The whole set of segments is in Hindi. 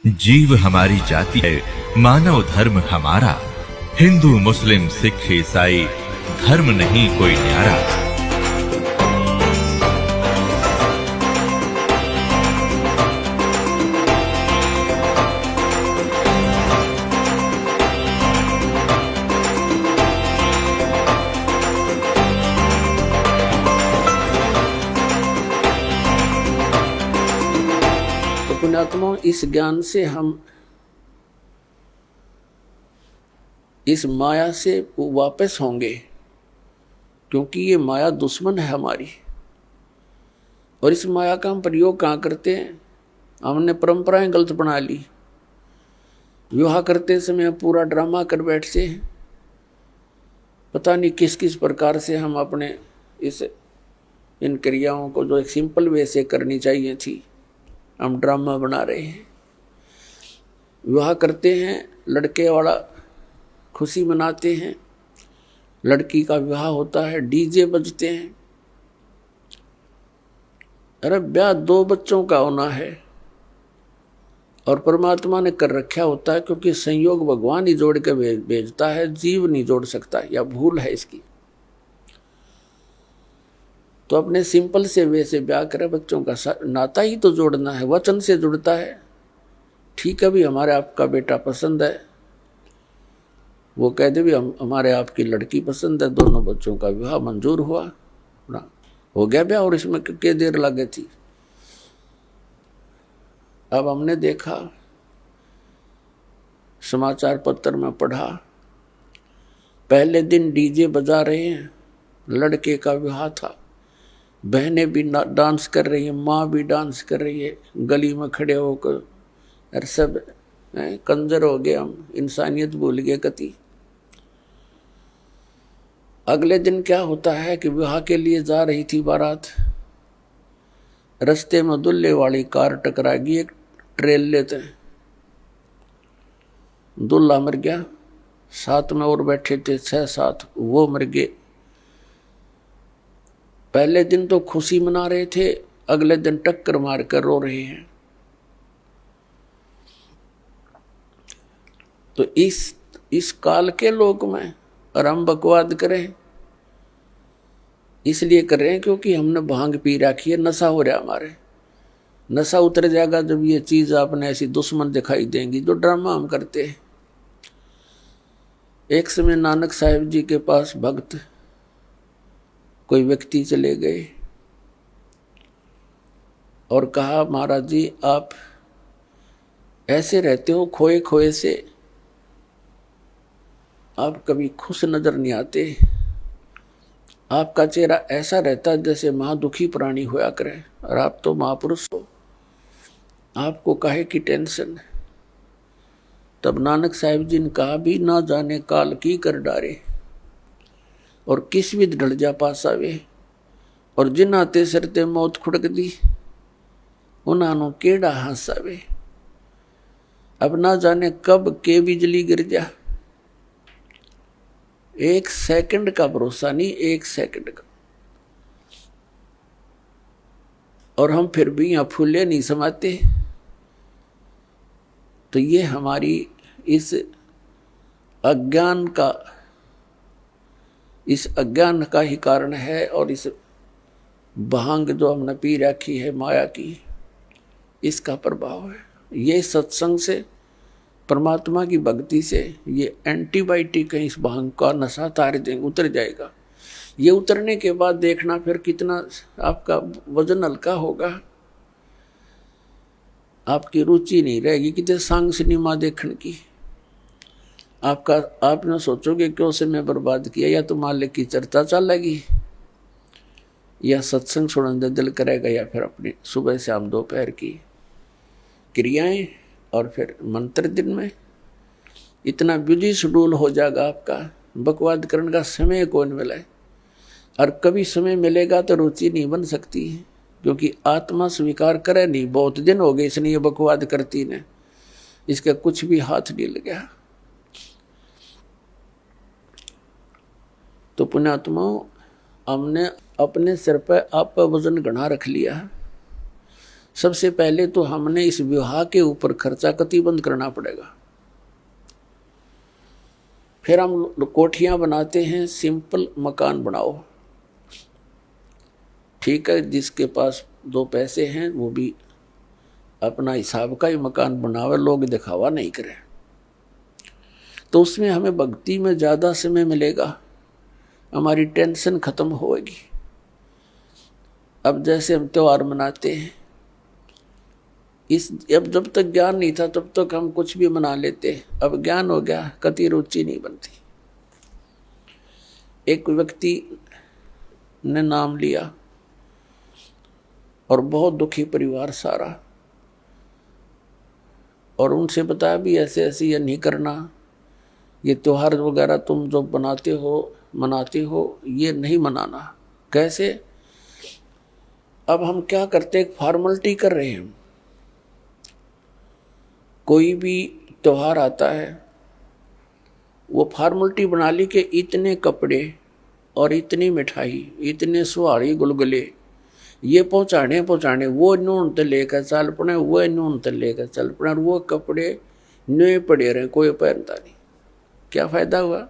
जीव हमारी जाति है, मानव धर्म हमारा। हिंदू मुस्लिम सिख ईसाई धर्म नहीं कोई न्यारा। पुण्यात्मा, इस ज्ञान से हम इस माया से वापस होंगे, क्योंकि ये माया दुश्मन है हमारी। और इस माया का हम प्रयोग कहाँ करते हैं? हमने परंपराएं गलत बना ली। विवाह करते समय पूरा ड्रामा कर बैठते हैं। पता नहीं किस किस प्रकार से हम अपने इन क्रियाओं को जो एक सिंपल वे से करनी चाहिए थी, हम ड्रामा बना रहे हैं। विवाह करते हैं, लड़के वाला खुशी मनाते हैं, लड़की का विवाह होता है, डीजे बजते हैं। अरे ब्याह 2 बच्चों का होना है और परमात्मा ने कर रखा होता है, क्योंकि संयोग भगवान ही जोड़ के भेजता है, जीव नहीं जोड़ सकता, या भूल है इसकी। तो अपने सिंपल से वे से ब्याह करे, बच्चों का नाता ही तो जोड़ना है, वचन से जुड़ता है। ठीक है भी, हमारे आपका बेटा पसंद है, वो कह दे भी हमारे आपकी लड़की पसंद है, दोनों बच्चों का विवाह मंजूर हुआ ना, हो गया ब्याह। और इसमें क्या देर लगे थी? अब हमने देखा, समाचार पत्र में पढ़ा, पहले दिन डीजे बजा रहे हैं, लड़के का विवाह था, बहनें भी डांस कर रही हैं, माँ भी डांस कर रही है, गली में खड़े होकर। और सब कंजर हो गए हम, इंसानियत भूल गए कति। अगले दिन क्या होता है कि विवाह के लिए जा रही थी बारात, रास्ते में दूल्हे वाली कार टकरा गई एक ट्रेल लेते हैं, दूल्हा मर गया, साथ में और बैठे थे 6-7, वो मर गए। पहले दिन तो खुशी मना रहे थे, अगले दिन टक्कर मार कर रो रहे हैं। तो इस काल के लोक में और हम बकवाद करें, इसलिए कर रहे हैं क्योंकि हमने भांग पी रखी है, नशा हो रहा है हमारे। नशा उतर जाएगा जब ये चीज आपने ऐसी दुश्मन दिखाई देंगी जो ड्रामा हम करते हैं। एक समय नानक साहिब जी के पास भक्त कोई व्यक्ति चले गए और कहा, महाराज जी आप ऐसे रहते हो खोए खोए से, आप कभी खुश नजर नहीं आते, आपका चेहरा ऐसा रहता है जैसे महादुखी प्राणी होया करे, और आप तो महापुरुष हो, आपको काहे की टेंशन है? तब नानक साहिब जी ने कहा, भी ना जाने काल की कर डारे और किस विध ढल जा पासावे, और जिन आते सरते मौत खुड़क दी उन्होंने केड़ा हंसावे। अब ना जाने कब के बिजली गिर जा, 1 सेकंड का भरोसा नहीं, 1 सेकंड का। और हम फिर भी यहाँ फूले नहीं समाते। तो ये हमारी इस अज्ञान का ही कारण है, और इस भांग जो हमने पी रखी है माया की, इसका प्रभाव है। ये सत्संग से, परमात्मा की भक्ति से, ये एंटीबायोटिक है, इस भांग का नशा तार देंगे, उतर जाएगा। ये उतरने के बाद देखना फिर कितना आपका वजन हल्का होगा, आपकी रुचि नहीं रहेगी कितने सांग सिनेमा देखने की। आप न सोचोगे क्यों से मैं बर्बाद किया, या तो मालिक की चर्चा चलेगी, या सत्संग सुनने दिल करेगा, या फिर अपनी सुबह शाम दोपहर की क्रियाएं, और फिर मंत्र दिन में इतना बिजी शेड्यूल हो जाएगा आपका, बकवाद करने का समय कौन मिला है। और कभी समय मिलेगा तो रुचि नहीं बन सकती है, क्योंकि आत्मा स्वीकार करे नहीं, बहुत दिन हो गए इसने ये बकवाद करती ने, इसका कुछ भी हाथ नहीं लगा। तो पुण्यात्माओं, हमने अपने सिर पर आप वजन घना रख लिया है। सबसे पहले तो हमने इस विवाह के ऊपर खर्चा कटिबंध करना पड़ेगा। फिर हम कोठियां बनाते हैं, सिंपल मकान बनाओ, ठीक है, जिसके पास 2 पैसे हैं वो भी अपना हिसाब का ही मकान बनावे, लोग दिखावा नहीं करें। तो उसमें हमें भक्ति में ज़्यादा समय मिलेगा, हमारी टेंशन खत्म होगी। अब जैसे हम त्योहार मनाते हैं, अब जब तक ज्ञान नहीं था तब तक हम कुछ भी मना लेते, अब ज्ञान हो गया, कति रुचि नहीं बनती। एक व्यक्ति ने नाम लिया और बहुत दुखी परिवार सारा, और उनसे बताया भी ऐसे ऐसे ये नहीं करना, ये त्योहार वगैरह तुम जो मनाते हो ये नहीं मनाना। कैसे? अब हम क्या करते, एक फॉर्मेलिटी कर रहे हैं। कोई भी त्योहार आता है, वो फॉर्मेलिटी बना ली कि इतने कपड़े और इतनी मिठाई, इतने सुहारी गुलगुले ये पहुँचाने, वो नून ते लेकर चल पड़े, वो नून ते लेकर चल पड़े, और वो कपड़े नए पड़े रहे, कोई पहनता नहीं। क्या फायदा हुआ?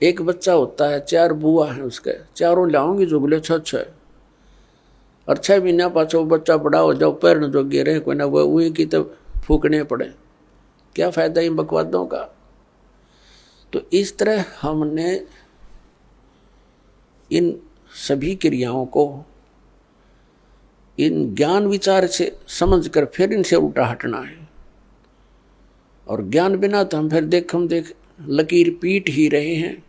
एक बच्चा होता है, 4 बुआ है उसके, चारों लाऊंगी जुगले 6 और 6 महीना पाछो बच्चा बड़ा हो जाओ, पैर जो गिरे कोई ना वो वही की तब फूकने पड़े। क्या फायदा इन बकवादों का? तो इस तरह हमने इन सभी क्रियाओं को इन ज्ञान विचार से समझकर फिर इनसे उल्टा हटना है। और ज्ञान बिना तो हम फिर देख लकीर पीट ही रहे हैं,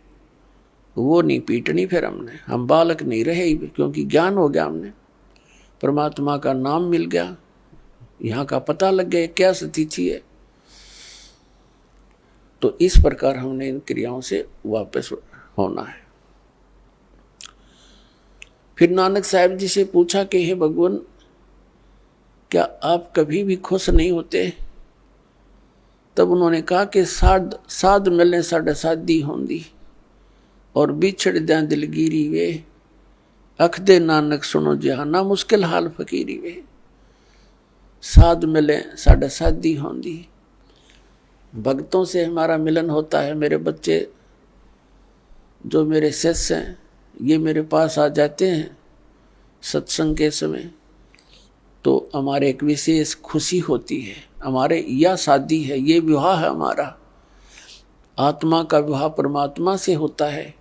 वो नहीं पीटनी फिर हमने, हम बालक नहीं रहे, क्योंकि ज्ञान हो गया, हमने परमात्मा का नाम मिल गया, यहाँ का पता लग गया क्या स्थिति है। तो इस प्रकार हमने इन क्रियाओं से वापस होना है। फिर नानक साहब जी से पूछा कि हे भगवान, क्या आप कभी भी खुश नहीं होते? तब उन्होंने कहा कि साध मिले साढ़े शादी होंदी, और बिछड़ द्या दिलगिरी वे, अख दे नानक सुनो जहाना, मुश्किल हाल फकीरी वे। साध मिले साढ़े शादी होंदी, भक्तों से हमारा मिलन होता है। मेरे बच्चे जो मेरे शिष्य हैं, ये मेरे पास आ जाते हैं सत्संग के समय, तो हमारे एक विशेष खुशी होती है। हमारे यह शादी है, ये विवाह है हमारा, आत्मा का विवाह परमात्मा से होता है।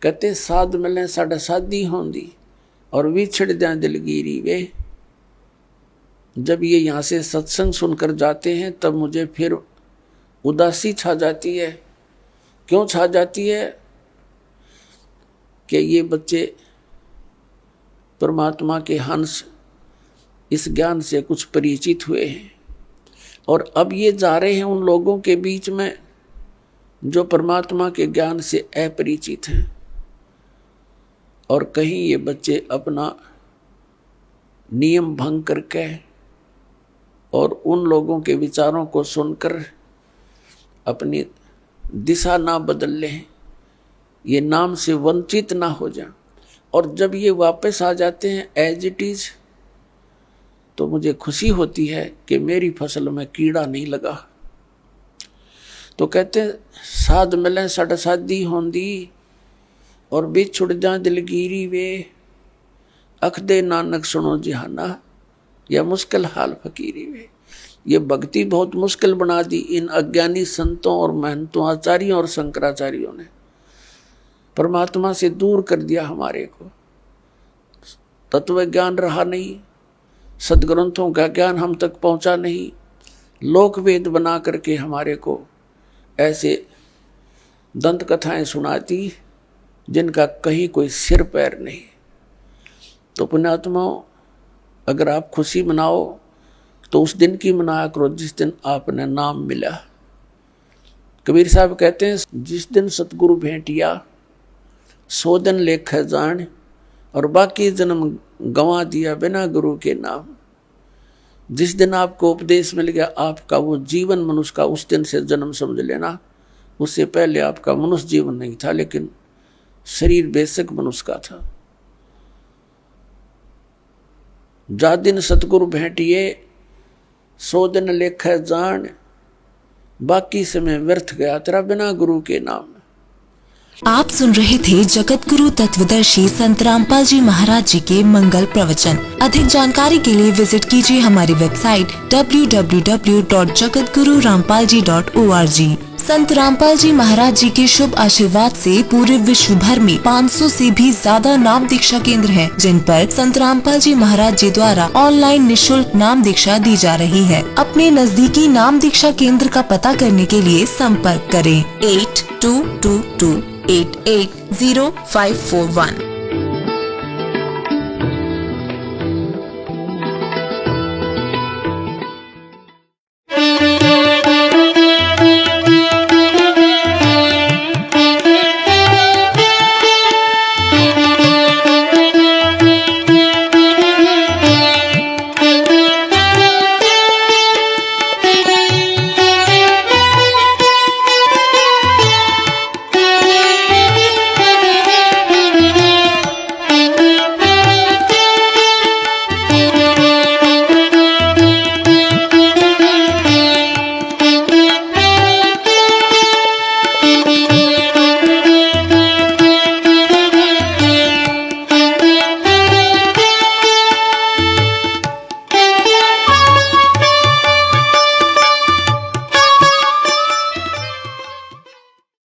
कहते साध मिले साढ़े शादी होंदी, और विछड़ द्या दिलगिरी वे। जब ये यहाँ से सत्संग सुनकर जाते हैं तब मुझे फिर उदासी छा जाती है। क्यों छा जाती है? कि ये बच्चे परमात्मा के हंस इस ज्ञान से कुछ परिचित हुए हैं, और अब ये जा रहे हैं उन लोगों के बीच में जो परमात्मा के ज्ञान से अपरिचित हैं। और कहीं ये बच्चे अपना नियम भंग करके और उन लोगों के विचारों को सुनकर अपनी दिशा ना बदल लें, ये नाम से वंचित ना हो जाए। और जब ये वापस आ जाते हैं एज इट इज, तो मुझे खुशी होती है कि मेरी फसल में कीड़ा नहीं लगा। तो कहते साध मिले साढ़े शादी होंदी, और बिछुड़ जा दिलगिरी वे, अख दे नानक सुनो जहाना, या मुश्किल हाल फकीरी वे। ये भक्ति बहुत मुश्किल बना दी इन अज्ञानी संतों और महंतों, आचार्यों और शंकराचार्यों ने। परमात्मा से दूर कर दिया हमारे को, तत्व ज्ञान रहा नहीं, सदग्रंथों का ज्ञान हम तक पहुंचा नहीं, लोक वेद बना करके हमारे को ऐसे दंत कथाएं सुनाती जिनका कहीं कोई सिर पैर नहीं। तो पुण्यात्माओं, अगर आप खुशी मनाओ तो उस दिन की मनाया करो जिस दिन आपने नाम मिला। कबीर साहब कहते हैं, जिस दिन सतगुरु भेंटिया 100 दिन लेख जान, और बाकी जन्म गंवा दिया बिना गुरु के नाम। जिस दिन आपको उपदेश मिल गया, आपका वो जीवन मनुष्य का उस दिन से जन्म समझ लेना। उससे पहले आपका मनुष्य जीवन नहीं था, लेकिन शरीर बेशक मनुष्य का था। जा दिन सतगुरु भेंटिए 100 दिन लेखे जान, बाकी समय व्यर्थ गया तेरा बिना गुरु के नाम। आप सुन रहे थे जगत गुरु तत्वदर्शी संत रामपाल जी महाराज जी के मंगल प्रवचन। अधिक जानकारी के लिए विजिट कीजिए हमारी वेबसाइट www.jagatgururampalji.org। संत रामपाल जी महाराज जी के शुभ आशीर्वाद से पूरे विश्व भर में 500 से भी ज्यादा नाम दीक्षा केंद्र हैं, जिन पर संत रामपाल जी महाराज जी द्वारा ऑनलाइन निशुल्क नाम दीक्षा दी जा रही है। अपने नजदीकी नाम दीक्षा केंद्र का पता करने के लिए संपर्क करें 8222880541।